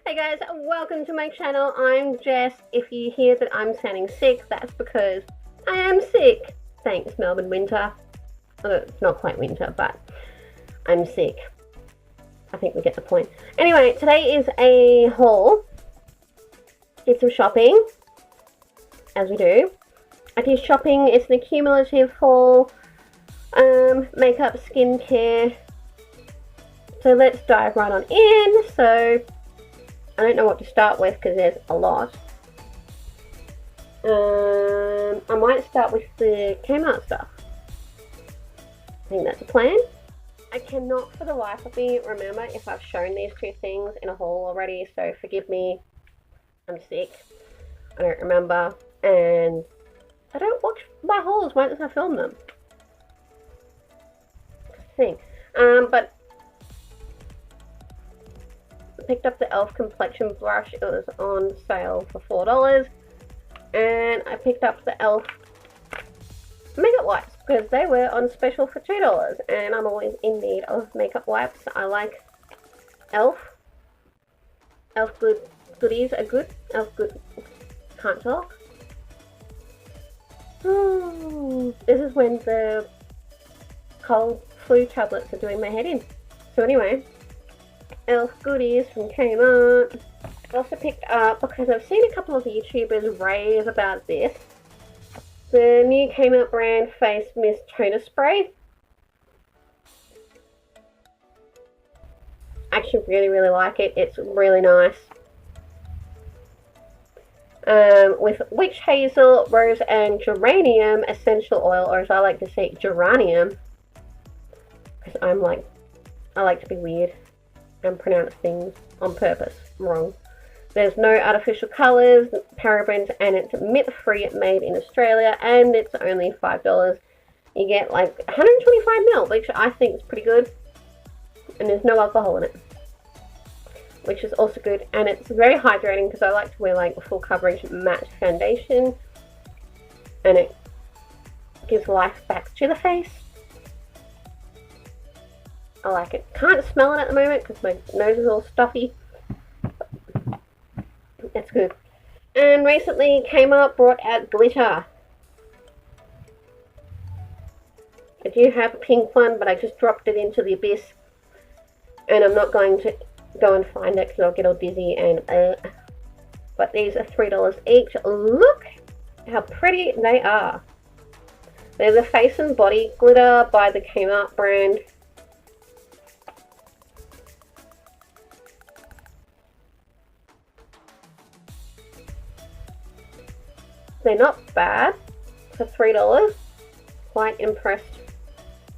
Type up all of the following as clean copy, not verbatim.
Hey guys, welcome to my channel. I'm Jess. If you hear that I'm sounding sick, that's because I am sick. Thanks, Melbourne winter. Although it's not quite winter, but I'm sick. I think we get the point. Anyway, today is a haul. Did some shopping, as we do. I did shopping. It's an accumulative haul. Makeup, skincare. So let's dive right on in. So I don't know what to start with because there's a lot. I might start with the Kmart stuff. I think that's a plan. I cannot for the life of me remember if I've shown these two things in a haul already, so forgive me. I'm sick. I don't remember, and I don't watch my hauls once I film them. Thing. But I picked up the e.l.f. complexion brush. It was on sale for $4, and I picked up the e.l.f. makeup wipes because they were on special for $2, and I'm always in need of makeup wipes. I like e.l.f. e.l.f. goodies are good. e.l.f. good. Can't talk. This is when the cold flu tablets are doing my head in. So anyway, e.l.f. goodies from Kmart. I also picked up, because I've seen a couple of YouTubers rave about this, the new Kmart brand Face Mist Toner Spray. I actually really like it. It's really nice. With witch hazel, rose and geranium essential oil, or as I like to say, geranium. Because I like to be weird and pronounce things on purpose wrong. There's no artificial colours, parabens, and it's mint-free, made in Australia, and it's only $5. You get like 125 ml, which I think is pretty good, and there's no alcohol in it, which is also good, and it's very hydrating because I like to wear like a full coverage matte foundation, and it gives life back to the face. I like it. Can't smell it at the moment because my nose is all stuffy. It's good. And recently Kmart brought out glitter. I do have a pink one, but I just dropped it into the abyss. And I'm not going to go and find it because I'll get all dizzy and But these are $3 each. Look how pretty they are. They're the face and body glitter by the Kmart brand. They're not bad for $3. Quite impressed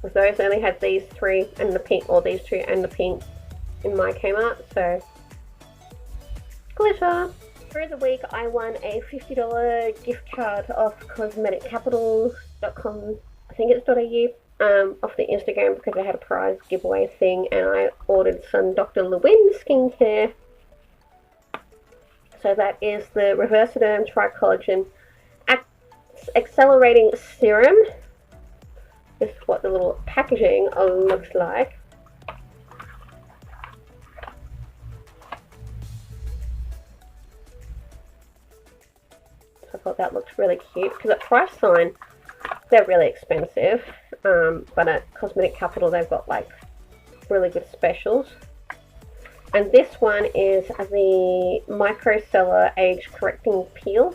with those. I only had these three and the pink, or these two and the pink in my Kmart, so glitter. Through the week I won a $50 gift card off cosmeticcapital.com, I think it's .au, off the Instagram because I had a prize giveaway thing, and I ordered some Dr. LEWINNS skincare. So that is the Reversiderm Tricollagen Accelerating Serum. This is what the little packaging looks like. So I thought that looked really cute because at price sign they're really expensive, but at Cosmetic Capital they've got like really good specials. And this one is the Microcellar Age Correcting Peel.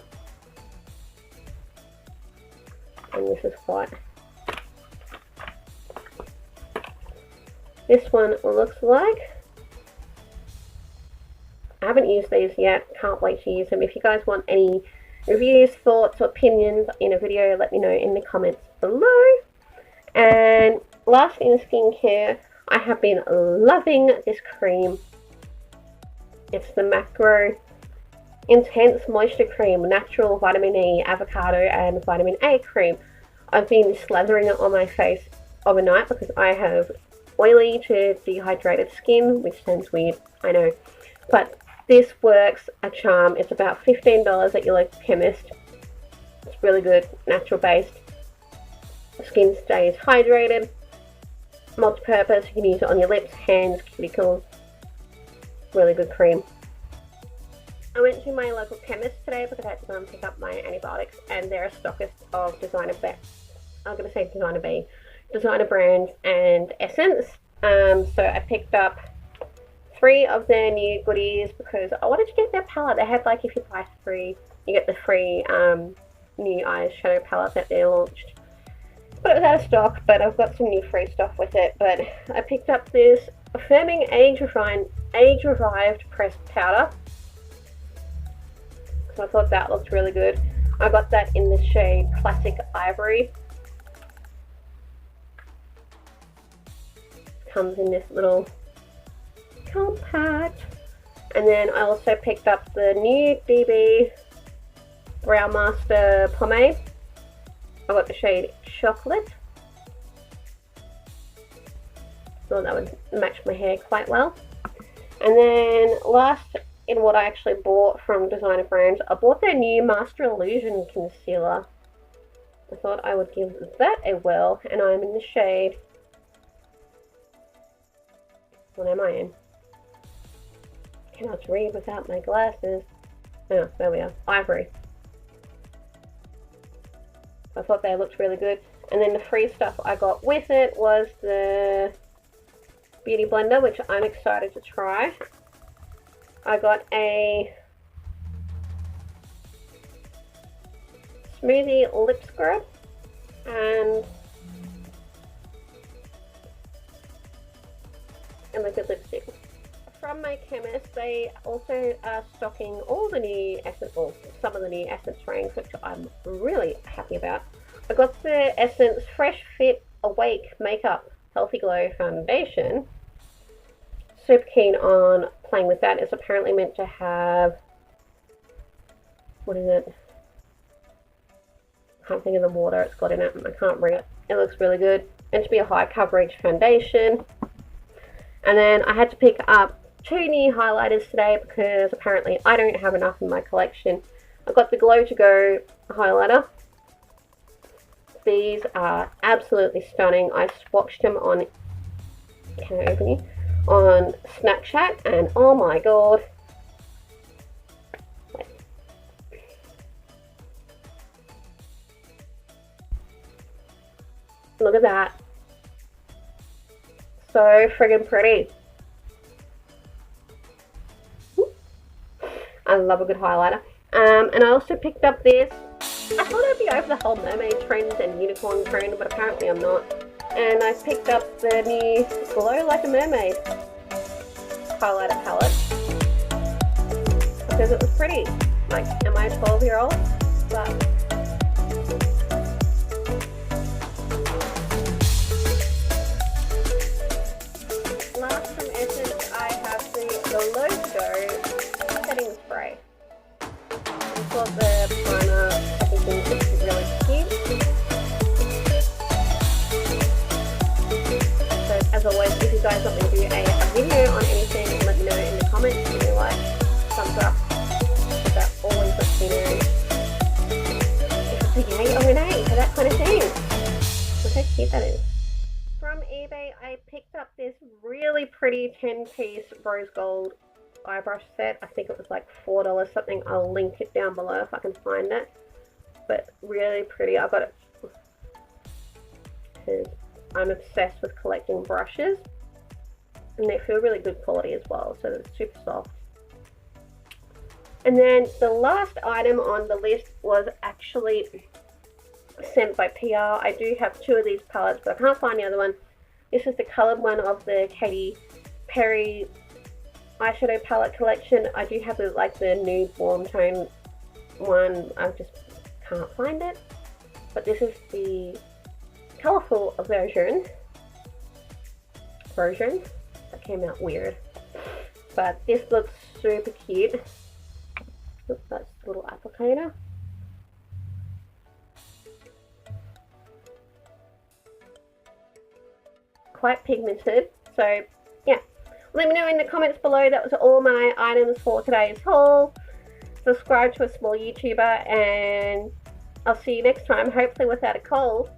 And this is what this one looks like. I haven't used these yet. Can't wait to use them. If you guys want any reviews, thoughts, or opinions in a video, let me know in the comments below. And lastly in skincare, I have been loving this cream. It's the Macro Intense Moisture Cream, Natural Vitamin E, Avocado, and Vitamin A Cream. I've been slathering it on my face overnight because I have oily to dehydrated skin, which sounds weird, I know. But this works a charm. It's about $15 at your local chemist. It's really good, natural based. The skin stays hydrated, multi-purpose. You can use it on your lips, hands, cuticles. Really good cream. I went to my local chemist today because I had to go and pick up my antibiotics, and they're a stockist of designer brands and Essence. So I picked up 3 of their new goodies because I wanted to get their palette. They had, like, if you buy 3, you get the free new eyeshadow palette that they launched. But it was out of stock, but I've got some new free stuff with it. But I picked up this Affirming Age Revived Pressed Powder. So I thought that looked really good. I got that in the shade Classic Ivory. Comes in this little compact. And then I also picked up the new BB Brow Master Pomade. I got the shade Chocolate. Thought that would match my hair quite well. And then last in what I actually bought from Designer Brands, I bought their new Master Illusion Concealer. I thought I would give that a whirl, and I'm in the shade... What am I in? Cannot read without my glasses. Oh, there we are. Ivory. I thought they looked really good. And then the free stuff I got with it was the Beauty Blender, which I'm excited to try. I got a smoothie lip scrub and liquid lipstick. From my chemist, they also are stocking all the new Essence, or some of the new Essence range, which I'm really happy about. I got the Essence Fresh Fit Awake Makeup Healthy Glow Foundation. Super keen on playing with that. It's apparently meant to have, what is it? I can't think of the water it's got in it. I can't read it. It looks really good. Meant to be a high coverage foundation. And then I had to pick up 2 new highlighters today because apparently I don't have enough in my collection. I got the Glow to Go highlighter. These are absolutely stunning. I swatched them on, can I open you? On Snapchat, and oh my god. Wait. Look at that. So friggin' pretty. I love a good highlighter. And I also picked up this. I thought I'd be over the whole mermaid trend and unicorn trend, but apparently I'm not. And I picked up the new Glow Like a Mermaid highlighter palette because it was pretty. Like, am I a 12-year-old? But last from Essence, I have the Glow to Go setting spray. I thought the primer packaging is really cute. As always, if you guys want me to do a video on anything, let me know in the comments. Give me a like, thumbs up, because that always lets me know if it's a yay or an A for that kind of thing. Look how cute that is. From eBay, I picked up this really pretty 10-piece rose gold eyebrush set. I think it was like $4 something. I'll link it down below if I can find it. But really pretty. I got it because I'm obsessed with collecting brushes, and they feel really good quality as well, so it's super soft. And then the last item on the list was actually sent by PR. I do have 2 of these palettes, but I can't find the other one. This is the coloured one of the Katy Perry eyeshadow palette collection. I do have the nude warm tone one. I just can't find it, but this is the colourful version. That came out weird, but this looks super cute. Oops, that's a little applicator. Quite pigmented, so yeah. Let me know in the comments below. That was all my items for today's haul. Subscribe to a small YouTuber, and I'll see you next time, hopefully without a cold.